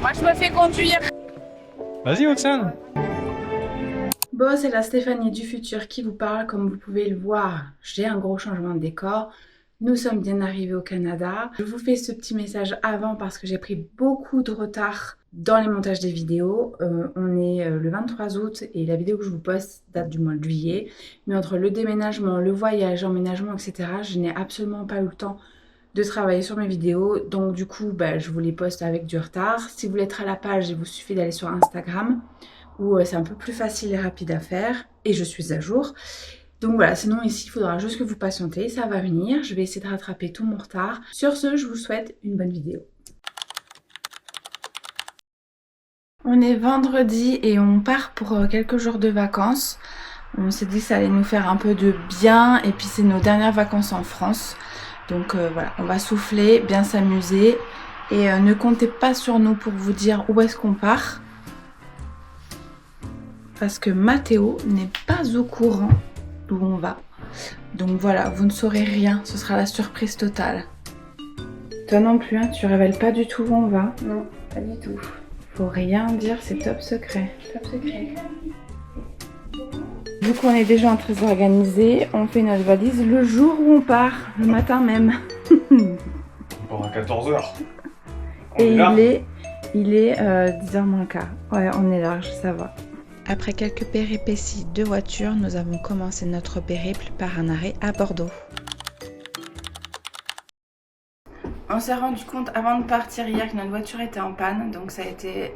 Moi, je me fais conduire. Vas-y, Roxane. Bon, c'est la Stéphanie du futur qui vous parle. Comme vous pouvez le voir, j'ai un gros changement de décor. Nous sommes bien arrivés au Canada. Je vous fais ce petit message avant parce que j'ai pris beaucoup de retard dans les montages des vidéos. On est le 23 août et la vidéo que je vous poste date du mois de juillet. Mais entre le déménagement, le voyage, l'emménagement, etc., je n'ai absolument pas eu le temps de travailler sur mes vidéos. Donc du coup, je vous les poste avec du retard. Si vous voulez être à la page, il vous suffit d'aller sur Instagram où c'est un peu plus facile et rapide à faire et je suis à jour. Donc voilà, sinon ici il faudra juste que vous patientez, ça va venir. Je vais essayer de rattraper tout mon retard. Sur ce, je vous souhaite une bonne vidéo. On est vendredi et on part pour quelques jours de vacances. On s'est dit que ça allait nous faire un peu de bien et puis c'est nos dernières vacances en France. Donc voilà, on va souffler, bien s'amuser et ne comptez pas sur nous pour vous dire où est-ce qu'on part. Parce que Mathéo n'est pas au courant d'où on va. Donc voilà, vous ne saurez rien, ce sera la surprise totale. Toi non plus, hein, tu révèles pas du tout où on va? Non, pas du tout. Faut rien dire, c'est top secret. Top secret. Vu qu'on est déjà en train de s'organiser, on fait notre valise le jour où on part, le matin même. On part à 14h. Et il est 10h moins quart. Ouais, on est large, ça va. Après quelques péripéties de voiture, nous avons commencé notre périple par un arrêt à Bordeaux. On s'est rendu compte avant de partir hier que notre voiture était en panne, donc ça a été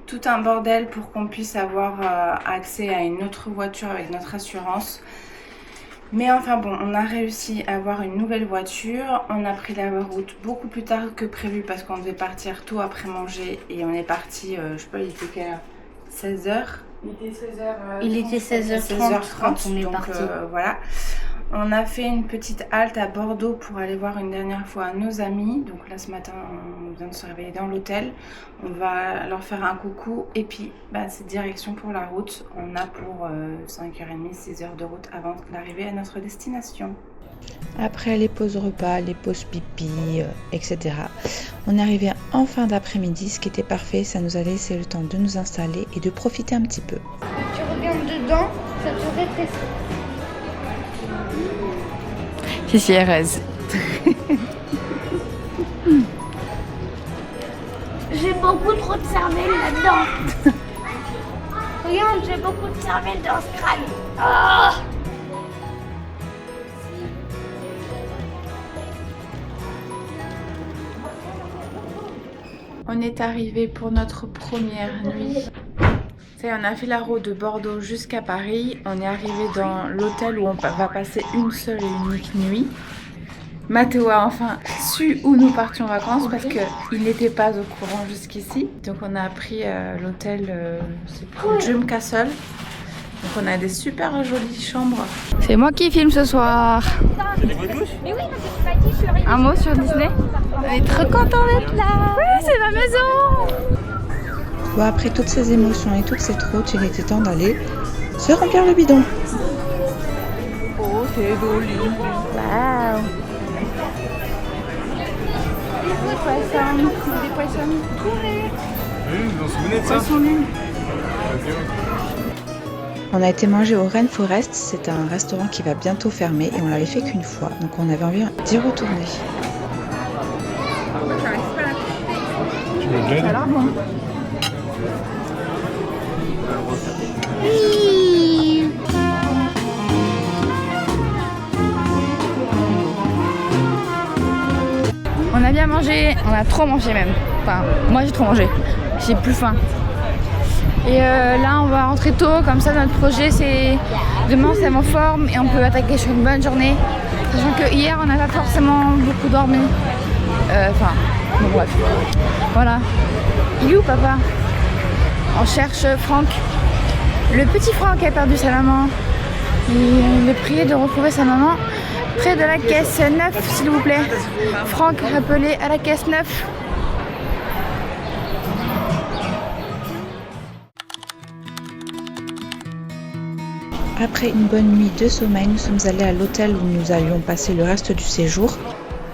tout un bordel pour qu'on puisse avoir accès à une autre voiture avec notre assurance. Mais enfin bon, on a réussi à avoir une nouvelle voiture. On a pris la route beaucoup plus tard que prévu parce qu'on devait partir tôt après manger et on est parti, je sais pas, il était quelle heure? 16h. Il était 16h30 quand on est parti. Voilà. On a fait une petite halte à Bordeaux pour aller voir une dernière fois nos amis. Donc là ce matin on vient de se réveiller dans l'hôtel. On va leur faire un coucou et puis c'est direction pour la route. On a pour 5h30, 6h de route avant d'arriver à notre destination. Après les pauses repas, les pauses pipi, etc. On est arrivé en fin d'après-midi, ce qui était parfait. Ça nous a laissé le temps de nous installer et de profiter un petit peu. Tu regardes dedans, ça te rétrécit. Fifi Erez. J'ai beaucoup trop de cervelle là-dedans. Regarde, j'ai beaucoup de cervelle dans ce crâne. Oh. On est arrivé pour notre première nuit. Ça y est, on a fait la route de Bordeaux jusqu'à Paris. On est arrivé dans l'hôtel où on va passer une seule et unique nuit. Mathéo a enfin su où nous partions en vacances parce qu'il n'était pas au courant jusqu'ici. Donc on a pris l'hôtel Dream Castle. Donc on a des super jolies chambres. C'est moi qui filme ce soir. Un mot sur Disney? On est trop content d'être là. Oui, c'est ma maison. Bon, après toutes ces émotions et toutes ces routes, il était temps d'aller se remplir le bidon. Oh, c'est joli. Waouh. Des poissons courés. Vous vous souvenez de ça? On a été manger au Rainforest, c'est un restaurant qui va bientôt fermer et on l'avait fait qu'une fois, donc on avait envie d'y retourner. Tu veux de l'aide? Ça a l'air bon. On a bien mangé, on a trop mangé même. Enfin, moi j'ai trop mangé, j'ai plus faim. Et là on va rentrer tôt, comme ça notre projet c'est demain c'est en forme et on peut attaquer sur une bonne journée. Sachant que hier on n'a pas forcément beaucoup dormi. Enfin, bon bref. Voilà. Il est où papa? On cherche Franck. Le petit Franck a perdu sa maman. Il est prié de retrouver sa maman près de la caisse 9 s'il vous plaît. Franck, rappelez à la caisse 9. Après une bonne nuit de sommeil, nous sommes allés à l'hôtel où nous allions passer le reste du séjour.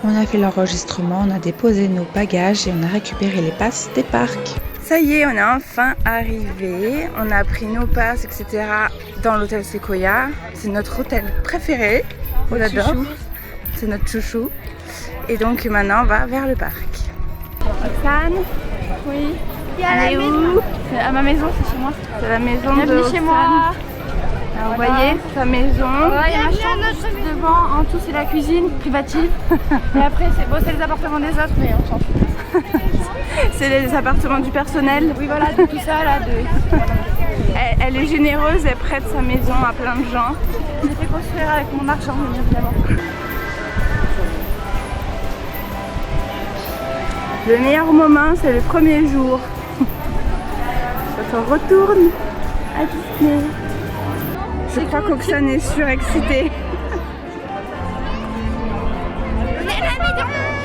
On a fait l'enregistrement, on a déposé nos bagages et on a récupéré les passes des parcs. Ça y est, on est enfin arrivé. On a pris nos passes, etc. dans l'hôtel Sequoia. C'est notre hôtel préféré. On l'adore. C'est notre chouchou. Et donc maintenant, on va vers le parc. Roxane, oui. Il y a la maison. C'est à ma maison, c'est chez moi. C'est la maison de Bienvenue chez moi. Alors, vous voyez, sa maison. Il y a ma chambre Devant, en tout, c'est la cuisine privative. Et après, c'est les appartements des autres, mais on s'en fout. C'est les appartements du personnel. Oui, voilà, de tout ça là. Elle est généreuse, elle prête sa maison à plein de gens. J'ai fait construire avec mon argent, bien évidemment. Le meilleur moment, c'est le premier jour. Quand on retourne à Disney. Je crois qu'Oxane est surexcitée.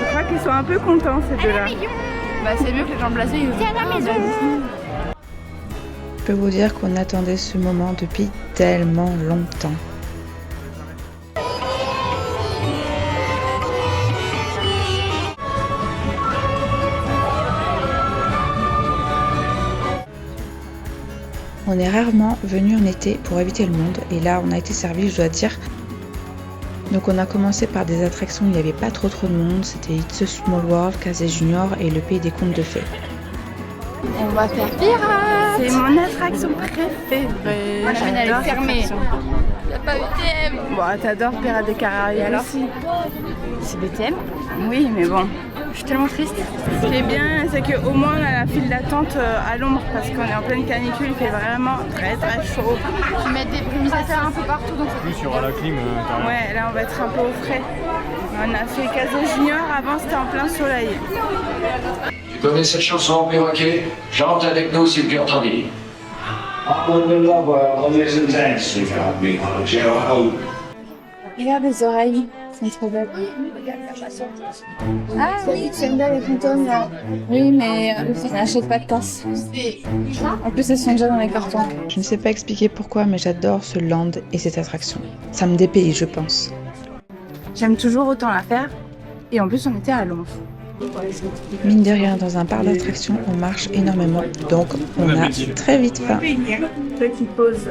Je crois qu'ils sont un peu contents ces deux-là. Bah, c'est mieux que les gens blasés. C'est à la maison. Je peux vous dire qu'on attendait ce moment depuis tellement longtemps. On est rarement venu en été pour éviter le monde et là on a été servi, je dois dire. Donc on a commencé par des attractions où il n'y avait pas trop de monde, c'était It's a Small World, Casey Junior et le Pays des Contes de Fées. On va faire pirate. C'est mon attraction préférée. Moi je viens d'aller fermer. T'as pas BTM. Bon, t'adores Pirates des Caraïbes aussi. C'est BTM. Oui, mais bon. Je suis tellement triste. Ce qui est bien, c'est qu'au moins on a la file d'attente à l'ombre parce qu'on est en pleine canicule, il fait vraiment très chaud. Tu mets des brumisateurs un peu partout donc Plus il y aura la clim. Ouais, là on va être un peu au frais. On a fait Casey Junior, avant c'était en plein soleil. Tu connais cette chanson, perroquet? Chante avec nous si tu entends dire. Regarde les oreilles, elles sont trop belles. Ah oui, tu aimes bien les fantômes là. Oui, mais on n'achète pas de tasse. En plus, elles sont déjà dans les cartons. Je ne sais pas expliquer pourquoi, mais j'adore ce land et cette attraction. Ça me dépayse, je pense. J'aime toujours autant la faire. Et en plus, on était à Londres. Mine de rien, dans un parc d'attractions, on marche énormément, donc on a très vite faim. Petite pause.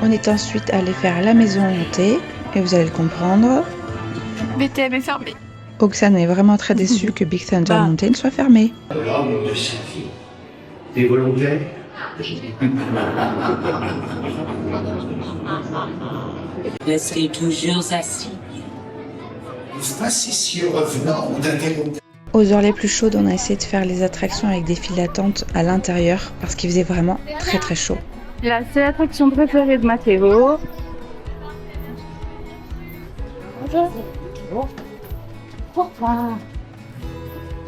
On est ensuite allé faire la maison hantée, et vous allez le comprendre. BTM est fermé. Oxane est vraiment très déçue que Big Thunder Mountain soit fermé. L'homme de sa vie. T'es volontaire? Restez toujours assis. Facétieux revenant d'interrompre. Aux heures les plus chaudes, on a essayé de faire les attractions avec des files d'attente à l'intérieur, parce qu'il faisait vraiment très chaud. Là, c'est l'attraction préférée de Matteo.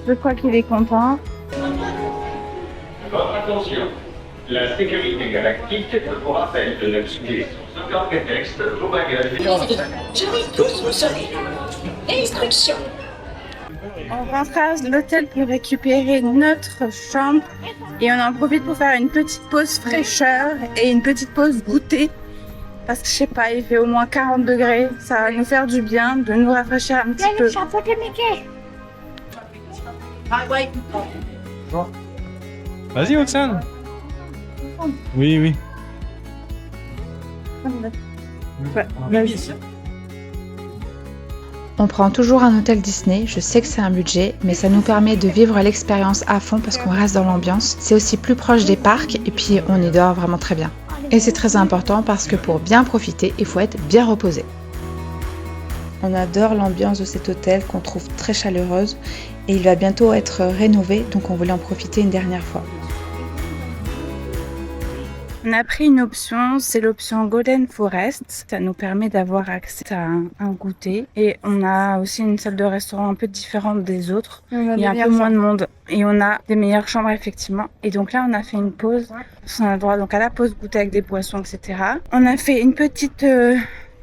Je crois qu'il est content. Votre attention, la sécurité galactique vous rappelle de n'expliquer sous aucun prétexte vos bagages. Je vais tous vous sauver. Instruction. On rentre à l'hôtel pour récupérer notre chambre et on en profite pour faire une petite pause fraîcheur et une petite pause goûter parce que je sais pas, il fait au moins 40 degrés, ça va nous faire du bien de nous rafraîchir un petit peu. chapeau de Mickey. Vas-y, Oxane. Oui. On prend toujours un hôtel Disney, je sais que c'est un budget, mais ça nous permet de vivre l'expérience à fond parce qu'on reste dans l'ambiance. C'est aussi plus proche des parcs et puis on y dort vraiment très bien. Et c'est très important parce que pour bien profiter, il faut être bien reposé. On adore l'ambiance de cet hôtel qu'on trouve très chaleureuse et il va bientôt être rénové, donc on voulait en profiter une dernière fois. On a pris une option, c'est l'option Golden Forest. Ça nous permet d'avoir accès à un goûter. Et on a aussi une salle de restaurant un peu différente des autres. Il y a un peu moins de monde. Et on a des meilleures chambres, effectivement. Et donc là, on a fait une pause. On a droit donc à la pause goûter avec des boissons, etc. On a fait une petite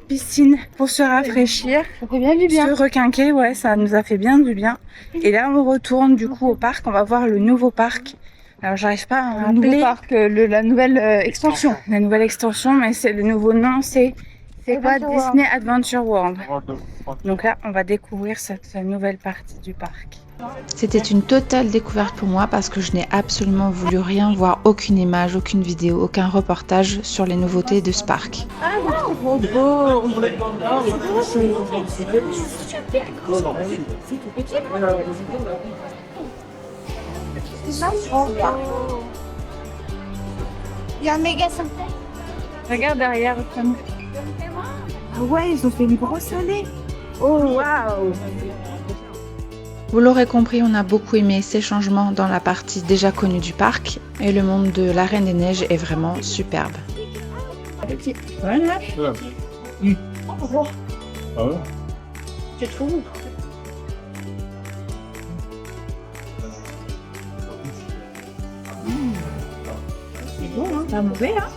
piscine pour se rafraîchir. Ça fait bien du bien. Se requinquer, ouais, ça nous a fait bien du bien. Et là, on retourne du coup au parc. On va voir le nouveau parc. Alors j'arrive pas à Le nouveau rappeler parc, la nouvelle extension. la nouvelle extension, mais c'est le nouveau nom, c'est C'est quoi Disney Adventure World? Donc là, on va découvrir cette nouvelle partie du parc. C'était une totale découverte pour moi parce que je n'ai absolument voulu rien voir, aucune image, aucune vidéo, aucun reportage sur les nouveautés de ce parc. Il y a un méga centre. Regarde derrière. Ah ouais, ils ont fait une grosse allée. Oh waouh! Vous l'aurez compris, on a beaucoup aimé ces changements dans la partie déjà connue du parc et le monde de la Reine des Neiges est vraiment superbe. Voilà. Ah ouais? Tu trouves? C'est bon, hein? Pas mauvais, hein?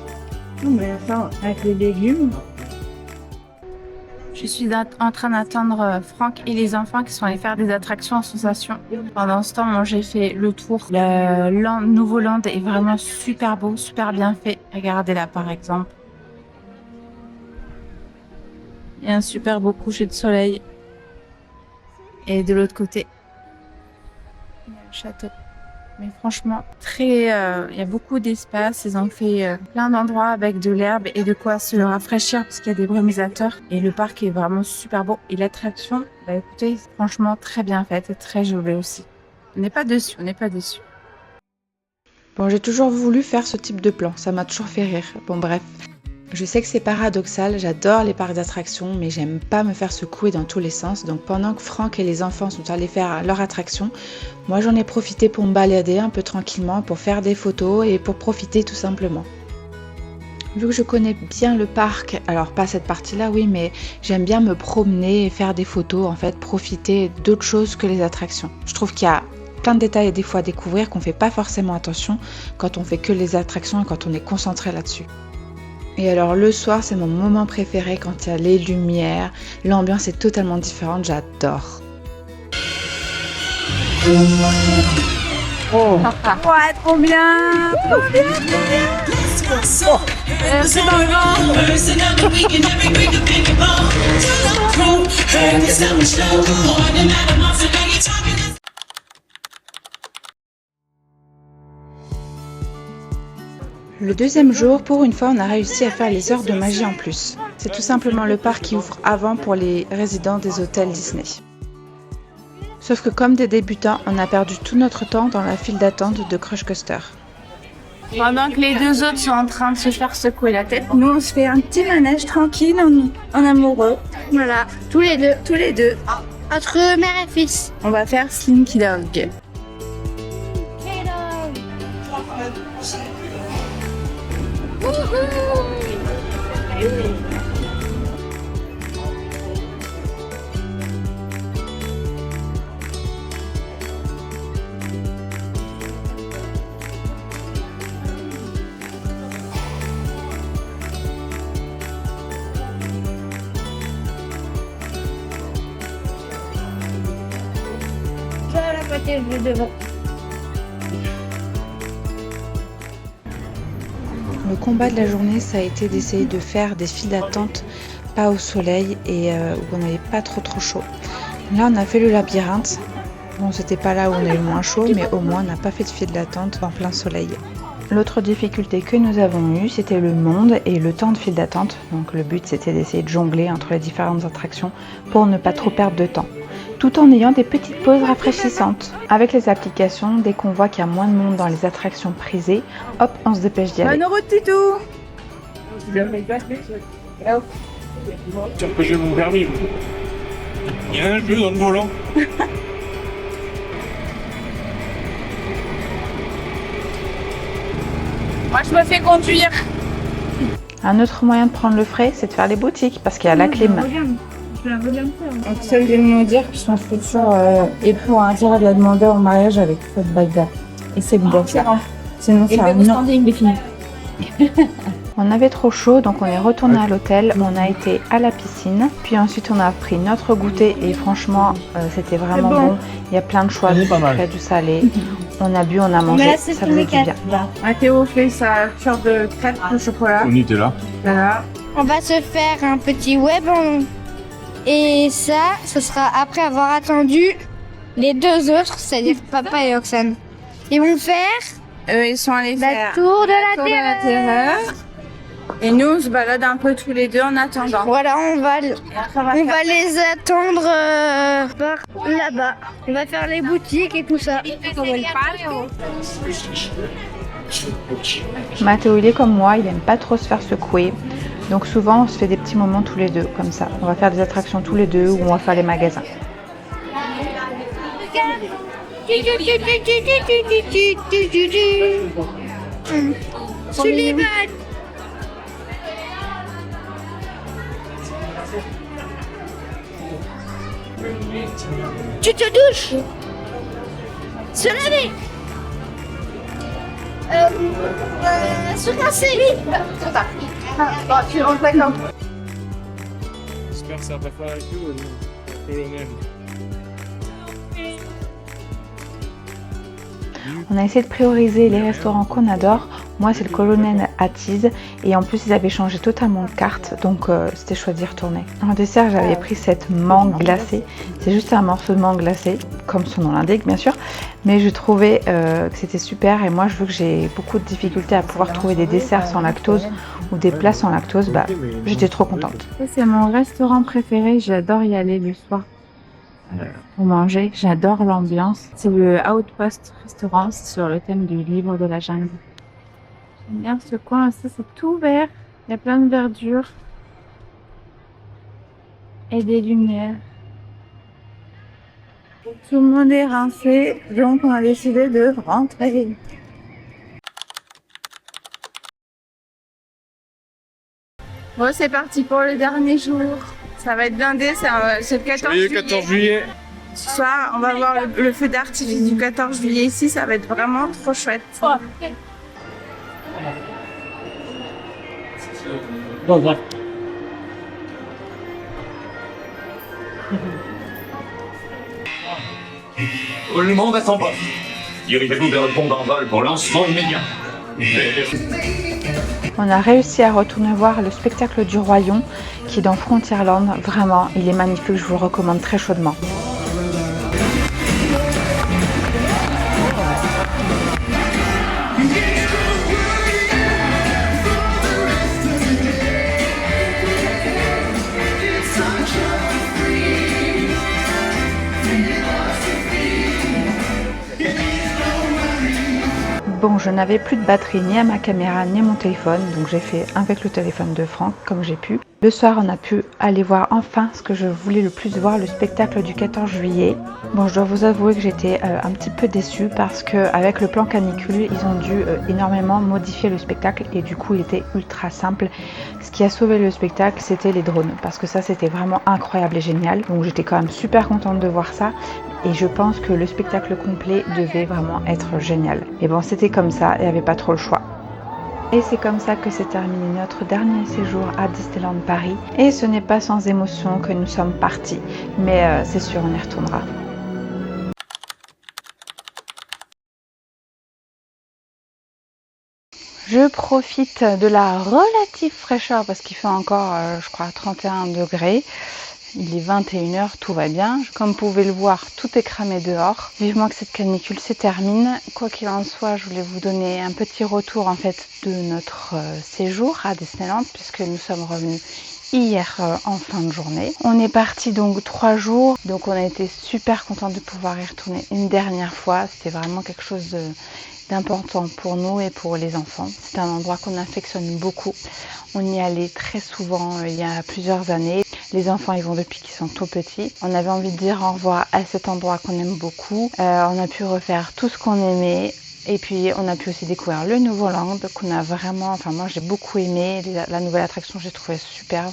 Non, mais enfin, avec les légumes. Je suis en train d'attendre Franck et les enfants qui sont allés faire des attractions en sensation. Pendant ce temps, moi, j'ai fait le tour. Le nouveau land est vraiment super beau, super bien fait. Regardez là, par exemple. Il y a un super beau coucher de soleil. Et de l'autre côté, il y a le château. Mais franchement, il y a beaucoup d'espace. Ils ont fait plein d'endroits avec de l'herbe et de quoi se rafraîchir parce qu'il y a des brumisateurs. Et le parc est vraiment super beau. Et l'attraction, bah écoutez, franchement très bien faite et très jolie aussi. On n'est pas dessus, on n'est pas dessus. Bon, j'ai toujours voulu faire ce type de plan, ça m'a toujours fait rire. Bon bref. Je sais que c'est paradoxal, j'adore les parcs d'attractions, mais j'aime pas me faire secouer dans tous les sens. Donc pendant que Franck et les enfants sont allés faire leur attraction, moi j'en ai profité pour me balader un peu tranquillement, pour faire des photos et pour profiter tout simplement. Vu que je connais bien le parc, alors pas cette partie-là, oui, mais j'aime bien me promener et faire des photos, en fait, profiter d'autres choses que les attractions. Je trouve qu'il y a plein de détails des fois à découvrir qu'on fait pas forcément attention quand on fait que les attractions et quand on est concentré là-dessus. Et alors le soir, c'est mon moment préféré quand il y a les lumières, l'ambiance est totalement différente, j'adore. Oh. Ouais, trop bien! Trop bien, trop bien! C'est dans le Le deuxième jour, pour une fois, on a réussi à faire les heures de magie en plus. C'est tout simplement le parc qui ouvre avant pour les résidents des hôtels Disney. Sauf que comme des débutants, on a perdu tout notre temps dans la file d'attente de Crush Coaster. Pendant que les deux autres sont en train de se faire secouer la tête, nous on se fait un petit manège tranquille en amoureux. Voilà, tous les deux. Entre mère et fils. On va faire Slinky Dog. Je vais la côté, je vais devant. Le combat de la journée, ça a été d'essayer de faire des files d'attente pas au soleil et où on n'avait pas trop chaud. Là, on a fait le labyrinthe. Bon, c'était pas là où on a eu le moins chaud, mais au moins on n'a pas fait de file d'attente en plein soleil. L'autre difficulté que nous avons eue, c'était le monde et le temps de file d'attente. Donc le but, c'était d'essayer de jongler entre les différentes attractions pour ne pas trop perdre de temps, tout en ayant des petites pauses rafraîchissantes. Avec les applications, dès qu'on voit qu'il y a moins de monde dans les attractions prisées, hop, on se dépêche d'y aller. Bonne route, Titou! Tiens, que j'ai mon permis. Il y a un jeu dans le volant. Moi, je me fais conduire. Un autre moyen de prendre le frais, c'est de faire les boutiques, parce qu'il y a la clim. Donc, ça vient de nous dire que son futur époux a intérêt à la demander en mariage avec cette bague-là. Et c'est bon, ça. Sinon, ça non. On avait trop chaud, donc on est retourné à l'hôtel. On a été à la piscine, puis ensuite on a pris notre goûter et franchement, c'était vraiment bon. Il y a plein de choix, du sucré, du salé. On a bu, on a mangé, ça faisait du bien. Théo fait sa cure de crêpes au chocolat. On était là. Voilà. on va se faire un petit web et ça, ce sera après avoir attendu les deux autres, c'est-à-dire papa et Oxane. Ils vont faire Ils sont allés la faire tour de la la tour de terreur. la terreur. Et nous, on se balade un peu tous les deux en attendant. Voilà, on va les attendre par là-bas. On va faire les boutiques et tout ça. Mathéo, il est comme moi, il aime pas trop se faire secouer. Donc souvent, on se fait des petits moments tous les deux, comme ça. On va faire des attractions tous les deux ou on va faire les magasins. Sullivan. Tu te douches. Se laver. Se casser. J'espère que ça va pas faire avec nous, le colonel. On a essayé de prioriser les restaurants qu'on adore. Moi, c'est le Colonel à Tees. Et en plus, ils avaient changé totalement de carte. Donc, c'était chouette d'y retourner. En dessert, j'avais pris cette mangue glacée. C'est juste un morceau de mangue glacée, comme son nom l'indique, bien sûr. Mais je trouvais que c'était super. Et moi, je veux que j'ai beaucoup de difficultés à pouvoir trouver des desserts sans lactose ou des plats sans lactose. Bah, j'étais trop contente. C'est mon restaurant préféré. J'adore y aller le soir. Pour manger, j'adore l'ambiance. C'est le Outpost Restaurant sur le thème du livre de la jungle. J'aime bien ce coin, ça c'est tout vert. Il y a plein de verdure et des lumières. Tout le monde est rincé, donc on a décidé de rentrer. Bon, c'est parti pour le dernier jour. Ça va être blindé, c'est le 14 Joyeux juillet. 14 juillet. Ce soir, on va voir le feu d'artifice du 14 juillet ici, ça va être vraiment trop chouette. Tout le monde à son poste. Dirigez-vous vers le pont d'envol pour lancement immédiat. On a réussi à retourner voir le spectacle du Royaume qui est dans Frontierland. Vraiment, il est magnifique, je vous le recommande très chaudement. Bon, je n'avais plus de batterie ni à ma caméra ni à mon téléphone, donc j'ai fait avec le téléphone de Franck comme j'ai pu. Le soir, on a pu aller voir enfin ce que je voulais le plus voir, le spectacle du 14 juillet. Bon, je dois vous avouer que j'étais un petit peu déçue parce qu'avec le plan canicule, ils ont dû énormément modifier le spectacle et du coup, il était ultra simple. Ce qui a sauvé le spectacle, c'était les drones parce que ça, c'était vraiment incroyable et génial. Donc, j'étais quand même super contente de voir ça. Et je pense que le spectacle complet devait vraiment être génial. Et bon, c'était comme ça, il n'y avait pas trop le choix. Et c'est comme ça que s'est terminé notre dernier séjour à Disneyland Paris. Et ce n'est pas sans émotion que nous sommes partis, mais c'est sûr, on y retournera. Je profite de la relative fraîcheur parce qu'il fait encore, je crois, 31 degrés. Il est 21h, tout va bien. Comme vous pouvez le voir, tout est cramé dehors. Vivement que cette canicule se termine. Quoi qu'il en soit, je voulais vous donner un petit retour en fait de notre séjour à Disneyland puisque nous sommes revenus hier en fin de journée. On est parti donc 3 jours, donc on a été super contents de pouvoir y retourner une dernière fois. C'était vraiment quelque chose d'important pour nous et pour les enfants. C'est un endroit qu'on affectionne beaucoup. On y allait très souvent il y a plusieurs années. Les enfants y vont depuis qu'ils sont tout petits. On avait envie de dire au revoir à cet endroit qu'on aime beaucoup. On a pu refaire tout ce qu'on aimait. Et puis on a pu aussi découvrir le Nouveau-Land qu'on a vraiment, enfin moi j'ai beaucoup aimé. La nouvelle attraction, j'ai trouvé superbe.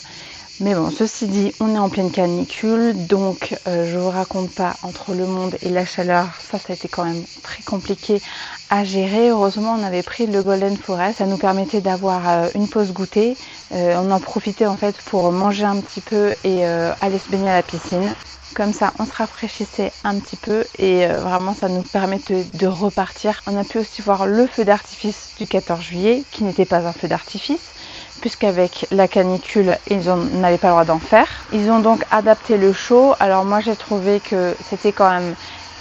Mais bon, ceci dit, on est en pleine canicule, donc je vous raconte pas, entre le monde et la chaleur, ça a été quand même très compliqué à gérer. Heureusement, on avait pris le Golden Forest, ça nous permettait d'avoir une pause goûter. On en profitait en fait pour manger un petit peu et aller se baigner à la piscine. Comme ça, on se rafraîchissait un petit peu et vraiment, ça nous permet de repartir. On a pu aussi voir le feu d'artifice du 14 juillet, qui n'était pas un feu d'artifice, puisqu'avec la canicule, ils n'avaient pas le droit d'en faire. Ils ont donc adapté le show. Alors moi j'ai trouvé que c'était quand même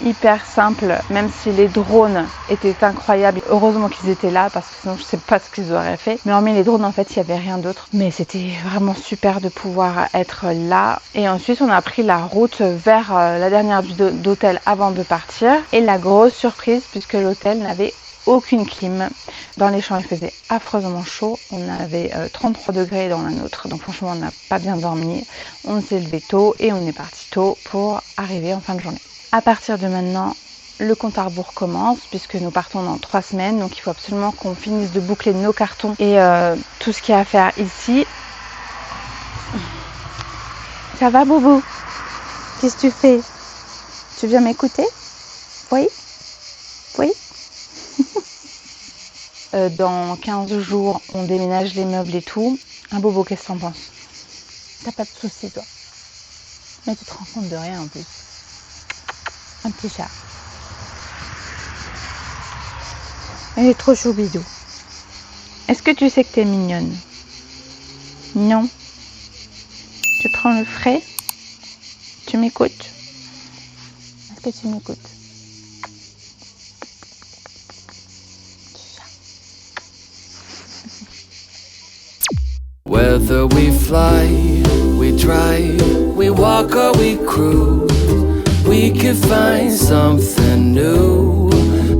hyper simple, même si les drones étaient incroyables. Heureusement qu'ils étaient là parce que sinon je sais pas ce qu'ils auraient fait. Mais hormis les drones, en fait, il n'y avait rien d'autre. Mais c'était vraiment super de pouvoir être là. Et ensuite, on a pris la route vers la dernière vue d'hôtel avant de partir. Et la grosse surprise, puisque l'hôtel n'avait aucune clim. Dans les champs, il faisait affreusement chaud. On avait 33 degrés dans la nôtre. Donc franchement, on n'a pas bien dormi. On s'est levé tôt et on est parti tôt pour arriver en fin de journée. À partir de maintenant, le compte à rebours commence puisque nous partons dans 3 semaines. Donc il faut absolument qu'on finisse de boucler nos cartons et tout ce qu'il y a à faire ici. Ça va, Boubou? Qu'est-ce que tu fais? Tu viens m'écouter? Oui? Oui? Dans 15 jours, on déménage les meubles et tout. Un Bobo, qu'est-ce que t'en penses? T'as pas de soucis, toi? Mais tu te rends compte de rien en plus. Un petit chat. Elle est trop choubidou. Est-ce que tu sais que t'es mignonne? Non. Tu prends le frais? Tu m'écoutes? Est-ce que tu m'écoutes? Whether we fly, we drive, we walk or we cruise, we could find something new.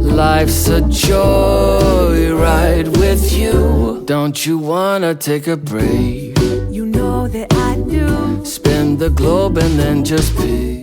Life's a joyride with you. Don't you wanna take a break? You know that I do. Spin the globe and then just pick